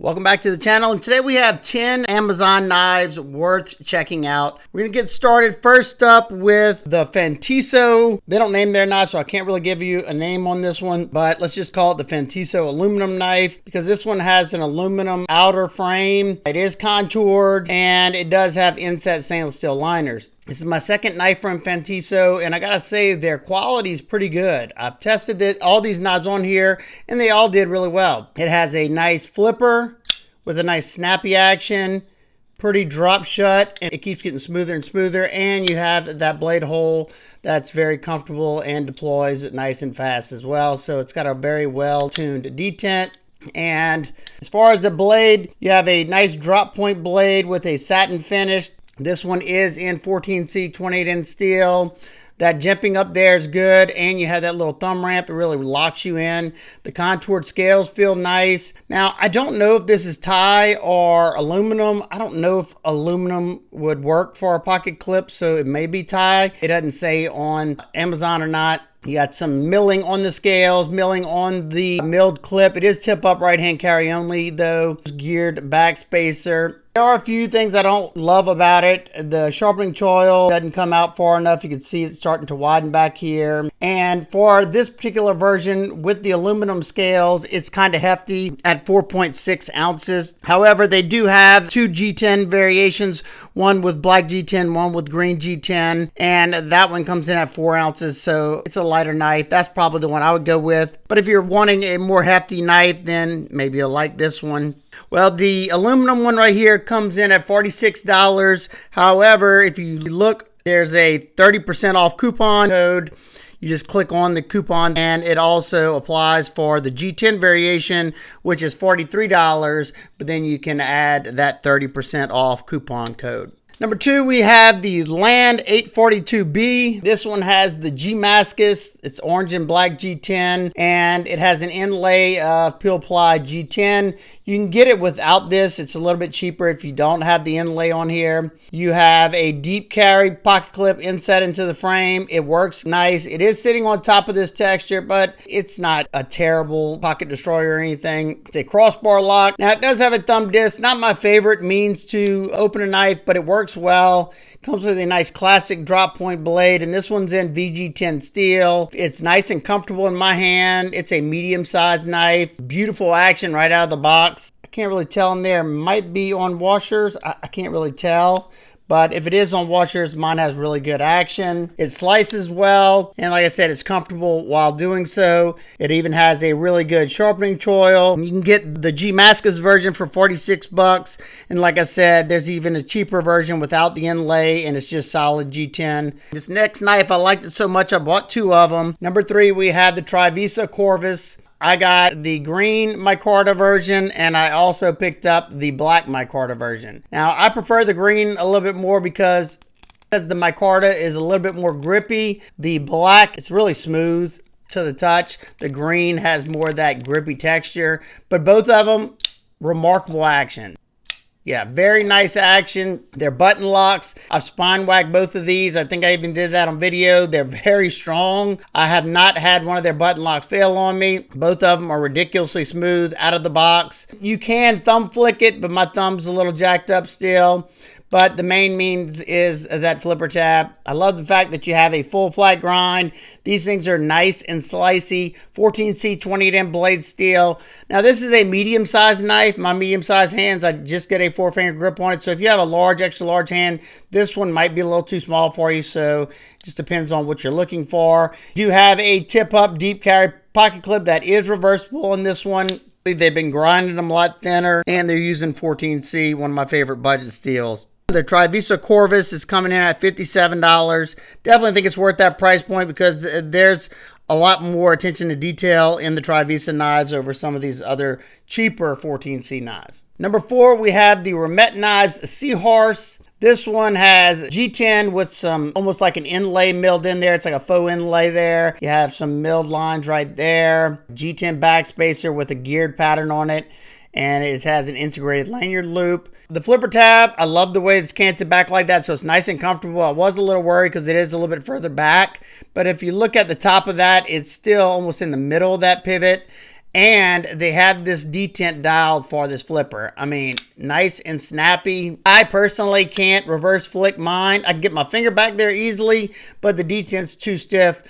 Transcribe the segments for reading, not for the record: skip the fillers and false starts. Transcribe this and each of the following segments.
Welcome back to the channel, and today we have 10 Amazon knives worth checking out. We're going to get started first up with the Fintiso. They don't name their knife, so I can't really give you a name on this one, but let's just call it the Fintiso aluminum knife because this one has an aluminum outer frame. It is contoured, and it does have inset stainless steel liners. This is my second knife from Fintiso, and I gotta say their quality is pretty good. I've tested all these knives on here, and they all did really well. It has a nice flipper with a nice snappy action, pretty drop shut, and it keeps getting smoother and smoother, and you have that blade hole that's very comfortable and deploys nice and fast as well. So it's got a very well-tuned detent. And as far as the blade, you have a nice drop point blade with a satin finish. This one is in 14C 28N steel. That jimping up there is good, and you have that little thumb ramp. It really locks you in. The contoured scales feel nice. Now, I don't know if this is tie or aluminum. I don't know if aluminum would work for a pocket clip, so it may be tie. It doesn't say on Amazon or not. You got some milling on the scales, milling on the milled clip. It is tip up right hand carry only though. Geared back spacer. There are a few things I don't love about it. The sharpening choil doesn't come out far enough. You can see it's starting to widen back here. And for this particular version with the aluminum scales, it's kind of hefty at 4.6 ounces. However, they do have two G10 variations, one with black G10, one with green G10, and that one comes in at 4 ounces. So it's a lighter knife. That's probably the one I would go with. But if you're wanting a more hefty knife, then maybe you'll like this one. Well, the aluminum one right here comes in at $46. However, if you look, there's a 30% off coupon code. You just click on the coupon, and it also applies for the G10 variation, which is $43, but then you can add that 30% off coupon code. Number two, we have the Land 842B. This one has the G-Mascus. It's orange and black G10, and it has an inlay peel ply G10. You can get it without this. It's a little bit cheaper if you don't have the inlay on here. You have a deep carry pocket clip inset into the frame. It works nice. It is sitting on top of this texture, but it's not a terrible pocket destroyer or anything. It's a crossbar lock. Now, it does have a thumb disc. Not my favorite means to open a knife, but it works well. Comes with a nice classic drop point blade, and this one's in VG10 steel. It's nice and comfortable in my hand. It's a medium-sized knife. Beautiful action right out of the box. I can't really tell in there. Might be on washers. I can't really tell. But if it is on washers, mine has really good action. It slices well, and like I said, it's comfortable while doing so. It even has a really good sharpening choil. You can get the G-Mascus version for 46 bucks, and like I said, there's even a cheaper version without the inlay, and it's just solid G10. This next knife, I liked it so much, I bought two of them. Number three, we have the Trivisa Corvus. I got the green micarta version, and I also picked up the black micarta version. Now, I prefer the green a little bit more because the micarta is a little bit more grippy. The black, it's really smooth to the touch. The green has more of that grippy texture, but both of them, remarkable action. Yeah, very nice action. They're button locks. I've spine whacked both of these. I think I even did that on video. They're very strong. I have not had one of their button locks fail on me. Both of them are ridiculously smooth out of the box. You can thumb flick it, but my thumb's a little jacked up still. But the main means is that flipper tab. I love the fact that you have a full flat grind. These things are nice and slicey. 14C 28N blade steel. Now this is a medium-sized knife. My medium-sized hands, I just get a 4-finger grip on it. So if you have a large, extra large hand, this one might be a little too small for you. So it just depends on what you're looking for. You have a tip-up deep carry pocket clip that is reversible in this one. They've been grinding them a lot thinner, and they're using 14C, one of my favorite budget steels. The Trivisa Corvus is coming in at $57. Definitely think it's worth that price point because there's a lot more attention to detail in the Trivisa knives over some of these other cheaper 14C knives. Number four, we have the Remette Knives Seahorse. This one has G10 with some almost like an inlay milled in there. It's like a faux inlay there. You have some milled lines right there. G10 backspacer with a geared pattern on it. And it has an integrated lanyard loop. The flipper tab, I love the way it's canted back like that, so it's nice and comfortable. I was a little worried because it is a little bit further back, but if you look at the top of that, it's still almost in the middle of that pivot. And they have this detent dialed for this flipper. I mean, nice and snappy. I personally can't reverse flick mine. I can get my finger back there easily, but the detent's too stiff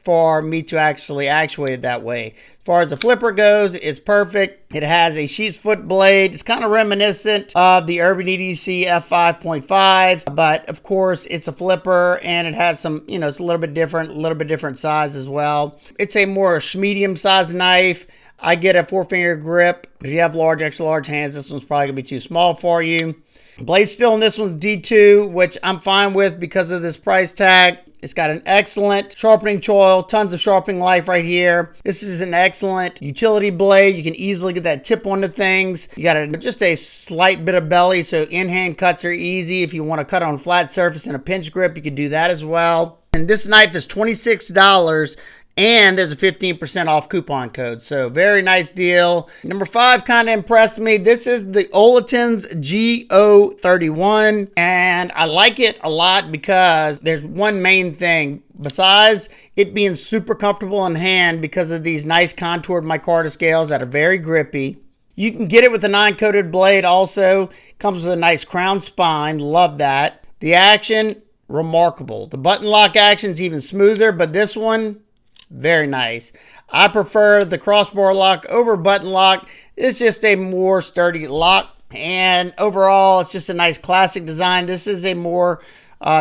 for me to actually actuate it that way. As far as the flipper goes, it's perfect. It has a sheep's foot blade. It's kind of reminiscent of the Urban EDC F5.5, but of course it's a flipper and it has some, you know, it's a little bit different size as well. It's a more medium sized knife. I get a 4-finger grip. If you have large, extra large hands, this one's probably gonna be too small for you. Blade steel in this one's D2, which I'm fine with because of this price tag. It's got an excellent sharpening choil, tons of sharpening life right here. This is an excellent utility blade. You can easily get that tip onto things. You got just a slight bit of belly, so in-hand cuts are easy. If you want to cut on a flat surface and a pinch grip, you can do that as well. And this knife is $26. And there's a 15% off coupon code. So very nice deal. Number 5 kind of impressed me. This is the Olitans GO31. And I like it a lot because there's one main thing. Besides it being super comfortable in hand because of these nice contoured micarta scales that are very grippy. You can get it with a 9-coated blade also. Comes with a nice crown spine. Love that. The action, remarkable. The button lock action is even smoother, but this one, very nice. I prefer the crossbar lock over button lock. It's just a more sturdy lock. And overall, it's just a nice classic design. This is a more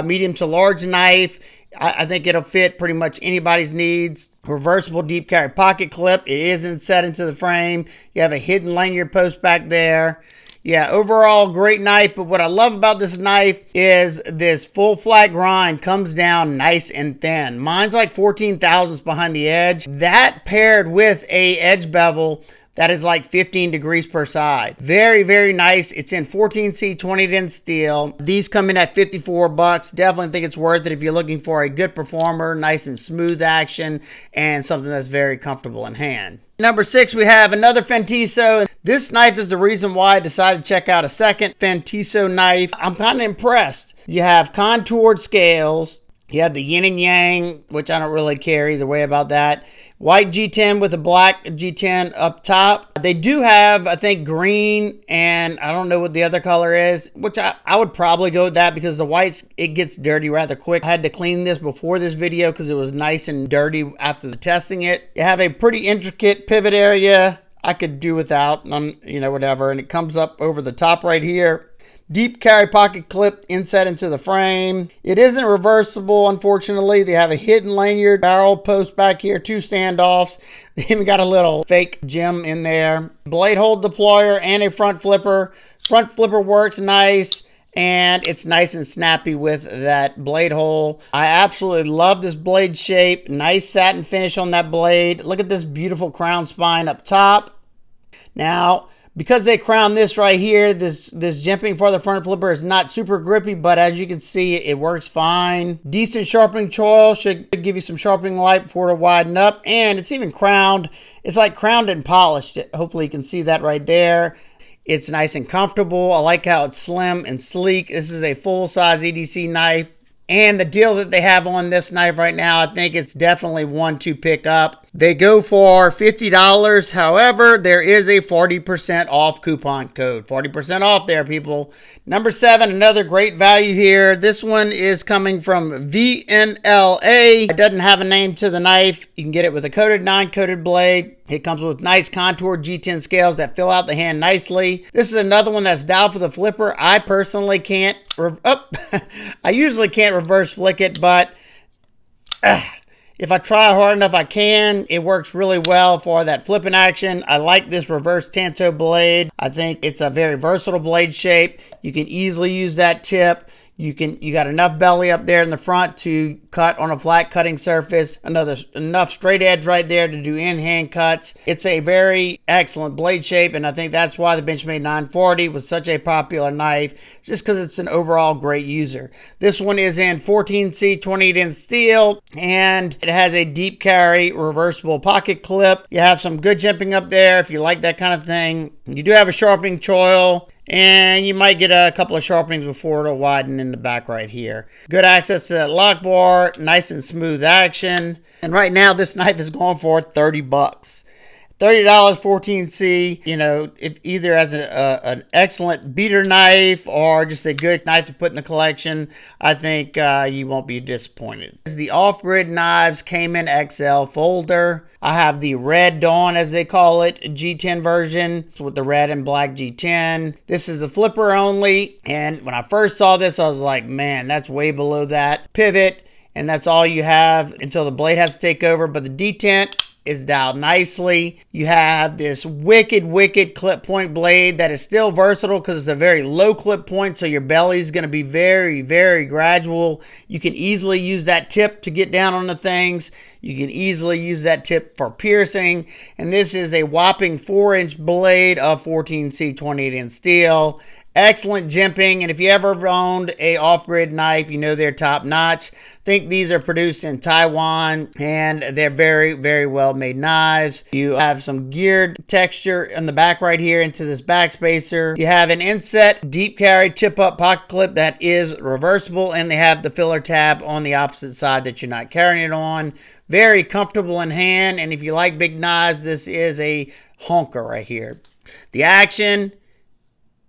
medium to large knife. I think it'll fit pretty much anybody's needs. Reversible deep carry pocket clip. It isn't set into the frame. You have a hidden lanyard post back there. Yeah, overall, great knife, but what I love about this knife is this full flat grind comes down nice and thin. Mine's like 14 thousandths behind the edge. That paired with a edge bevel that is like 15 degrees per side. Very, very nice. It's in 14C 20-10 steel. These come in at $54. Definitely think it's worth it if you're looking for a good performer, nice and smooth action, and something that's very comfortable in hand. Number 6, we have another Fintiso. This knife is the reason why I decided to check out a second Fintiso knife. I'm kind of impressed. You have contoured scales. You have the yin and yang, which I don't really care either way about that. White G10 with a black G10 up top. They do have, I think, green, and I don't know what the other color is, which I would probably go with that because the whites, it gets dirty rather quick. I had to clean this before this video because it was nice and dirty after the testing it. You have a pretty intricate pivot area. I could do without, you know, whatever. And it comes up over the top right here. Deep carry pocket clip inset into the frame. It isn't reversible, unfortunately. They have a hidden lanyard barrel post back here, 2 standoffs. They even got a little fake gem in there. Blade hole deployer and a front flipper. Front flipper works nice, and it's nice and snappy with that blade hole. I absolutely love this blade shape. Nice satin finish on that blade. Look at this beautiful crown spine up top. Now, because they crown this right here, this jimping for the front flipper is not super grippy, but as you can see, it works fine. Decent sharpening choil, should give you some sharpening light before it'll widen up, and it's even crowned. It's like crowned and polished. Hopefully you can see that right there. It's nice and comfortable. I like how it's slim and sleek. This is a full-size EDC knife. And the deal that they have on this knife right now, I think it's definitely one to pick up. They go for $50. However, there is a 40% off coupon code. 40% off there, people. Number 7, another great value here. This one is coming from VNLA. It doesn't have a name to the knife. You can get it with a coated, 9-coated blade. It comes with nice contoured G10 scales that fill out the hand nicely. This is another one that's dialed for the flipper. I personally can't, I usually can't reverse flick it, but if I try hard enough, I can. It works really well for that flipping action. I like this reverse tanto blade. I think it's a very versatile blade shape. You can easily use that tip. You got enough belly up there in the front to cut on a flat cutting surface. Enough straight edge right there to do in-hand cuts. It's a very excellent blade shape, and I think that's why the Benchmade 940 was such a popular knife, just because it's an overall great user. This one is in 14C 20-10 steel, and it has a deep carry reversible pocket clip. You have some good jimping up there if you like that kind of thing. You do have a sharpening choil, and you might get a couple of sharpenings before it'll widen in the back right here. Good access to that lock bar, nice and smooth action. And right now this knife is going for $30. $30 14C, you know, if either as an excellent beater knife or just a good knife to put in the collection, I think you won't be disappointed. This is the Off-Grid Knives Caiman XL folder. I have the Red Dawn, as they call it, G10 version with the red and black G10. This is a flipper only, and when I first saw this, I was like, man, that's way below that pivot, and that's all you have until the blade has to take over. But the detent is dialed nicely. You have this wicked clip point blade that is still versatile because it's a very low clip point, so your belly is going to be very gradual. You can easily use that tip to get down on the things. You can easily use that tip for piercing, and this is a whopping 4-inch blade of 14C 28-inch steel. Excellent jimping, and if you ever owned a off-grid knife, you know they're top notch. I think these are produced in Taiwan, and they're very well made knives. You have some geared texture in the back right here into this back spacer. You have an inset deep carry tip up pocket clip that is reversible, and they have the filler tab on the opposite side that you're not carrying it on. Very comfortable in hand, and if you like big knives, this is a honker right here. The action,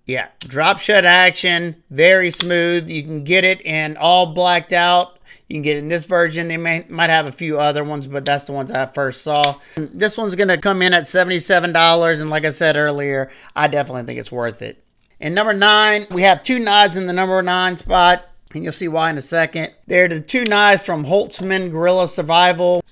yeah, drop shut action, very smooth. You can get it in all blacked out. You can get it in this version. They might have a few other ones, but that's the ones I first saw. This one's going to come in at $77, and like I said earlier, I definitely think it's worth it. And number 9, we have 2 knives in the number 9 spot, and you'll see why in a second. They're the 2 knives from Holtzman Guerrilla Survival.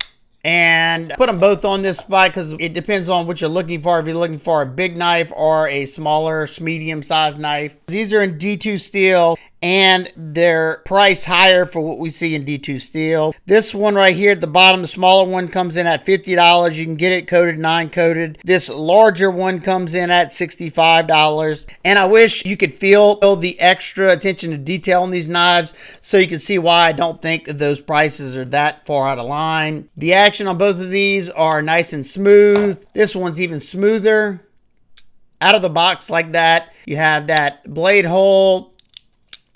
And put them both on this spot because it depends on what you're looking for. If you're looking for a big knife or a smaller, medium-sized knife. These are in D2 steel, and they're priced higher for what we see in D2 steel. This one right here at the bottom, the smaller one, comes in at $50. You can get it coated, non-coated. This larger one comes in at $65. And I wish you could feel the extra attention to detail on these knives so you can see why I don't think those prices are that far out of line. The action on both of these are nice and smooth. This one's even smoother. Out of the box like that. You have that blade hole,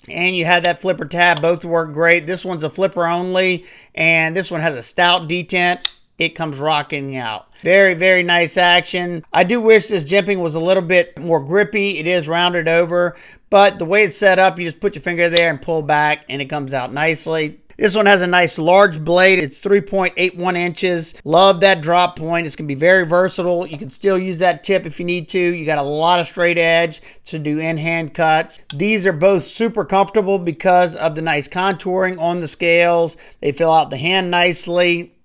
and you have that flipper tab. Both work great. This one's a flipper only, and this one has a stout detent. It comes rocking out. Very nice action. I do wish this jimping was a little bit more grippy. It is rounded over, but the way it's set up, you just put your finger there and pull back, and it comes out nicely. This one has a nice large blade. It's 3.81 inches. Love that drop point. It's going to be very versatile. You can still use that tip if you need to. You got a lot of straight edge to do in-hand cuts. These are both super comfortable because of the nice contouring on the scales. They fill out the hand nicely.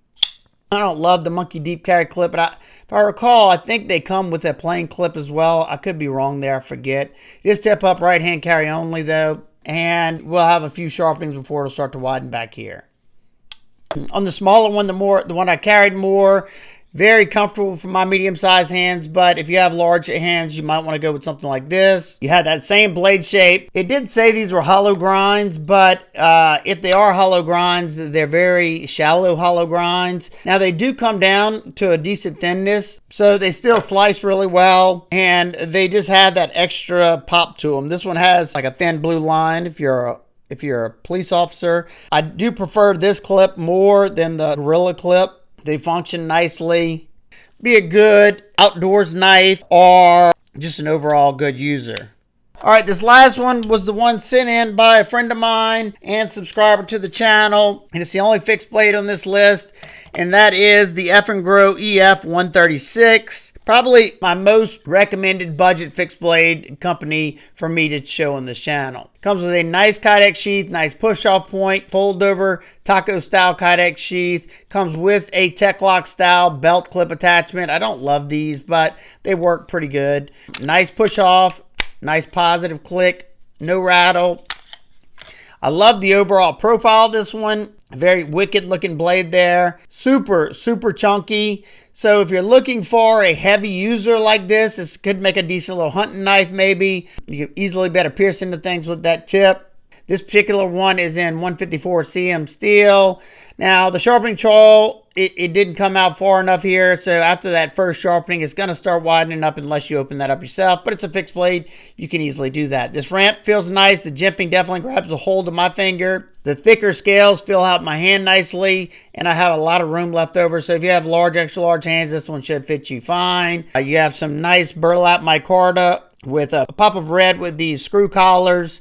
I don't love the monkey deep carry clip, but if I recall, I think they come with a plain clip as well. I could be wrong there. I forget. It is tip up right hand carry only though. And we'll have a few sharpenings before it'll start to widen back here. On the smaller one, the one I carried more, very comfortable for my medium-sized hands, but if you have large hands, you might want to go with something like this. You have that same blade shape. It did say these were hollow grinds, but if they are hollow grinds, they're very shallow hollow grinds. Now, they do come down to a decent thinness, so they still slice really well, and they just have that extra pop to them. This one has like a thin blue line if you're a police officer. I do prefer this clip more than the Gorilla clip. They function nicely. Be a good outdoors knife or just an overall good user. All right, this last one was the one sent in by a friend of mine and subscriber to the channel. And it's the only fixed blade on this list. And that is the Eafengrow EF136. Probably my most recommended budget fixed blade company for me to show on this channel. Comes with a nice Kydex sheath, nice push-off point, fold-over taco style Kydex sheath. Comes with a Tech-Lock style belt clip attachment. I don't love these, but they work pretty good. Nice push-off, nice positive click, no rattle. I love the overall profile of this one. Very wicked looking blade there. Super chunky. So if you're looking for a heavy user like this could make a decent little hunting knife maybe. You can easily better pierce into things with that tip. This particular one is in 154 cm steel. Now the sharpening choil it didn't come out far enough here. So after that first sharpening, it's going to start widening up unless you open that up yourself. But it's a fixed blade. You can easily do that. This ramp feels nice. The jimping definitely grabs a hold of my finger. The thicker scales fill out my hand nicely, and I have a lot of room left over. So if you have large, extra large hands, this one should fit you fine. You have some nice burlap micarta with a pop of red with these screw collars,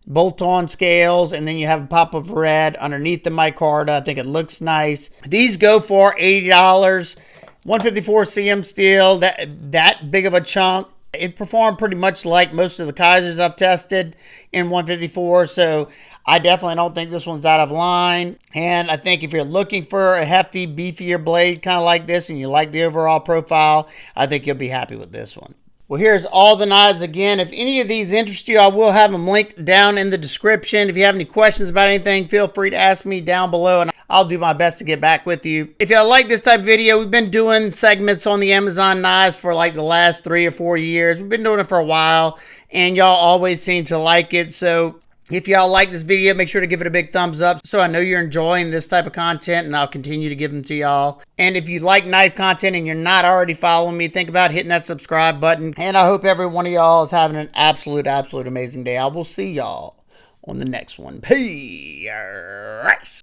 bolt-on scales, and then you have a pop of red underneath the micarta. I think it looks nice. These go for $80. 154 cm steel, that big of a chunk. It performed pretty much like most of the Kaisers I've tested in 154, so I definitely don't think this one's out of line. And I think if you're looking for a hefty, beefier blade kind of like this and you like the overall profile, I think you'll be happy with this one. Well, here's all the knives again. If any of these interest you, I will have them linked down in the description. If you have any questions about anything, feel free to ask me down below, and I'll do my best to get back with you. If y'all like this type of video, we've been doing segments on the Amazon knives for like the last 3 or 4 years. We've been doing it for a while, and y'all always seem to like it. So if y'all like this video, make sure to give it a big thumbs up so I know you're enjoying this type of content, and I'll continue to give them to y'all. And if you like knife content and you're not already following me, think about hitting that subscribe button. And I hope every one of y'all is having an absolute amazing day. I will see y'all on the next one. Peace.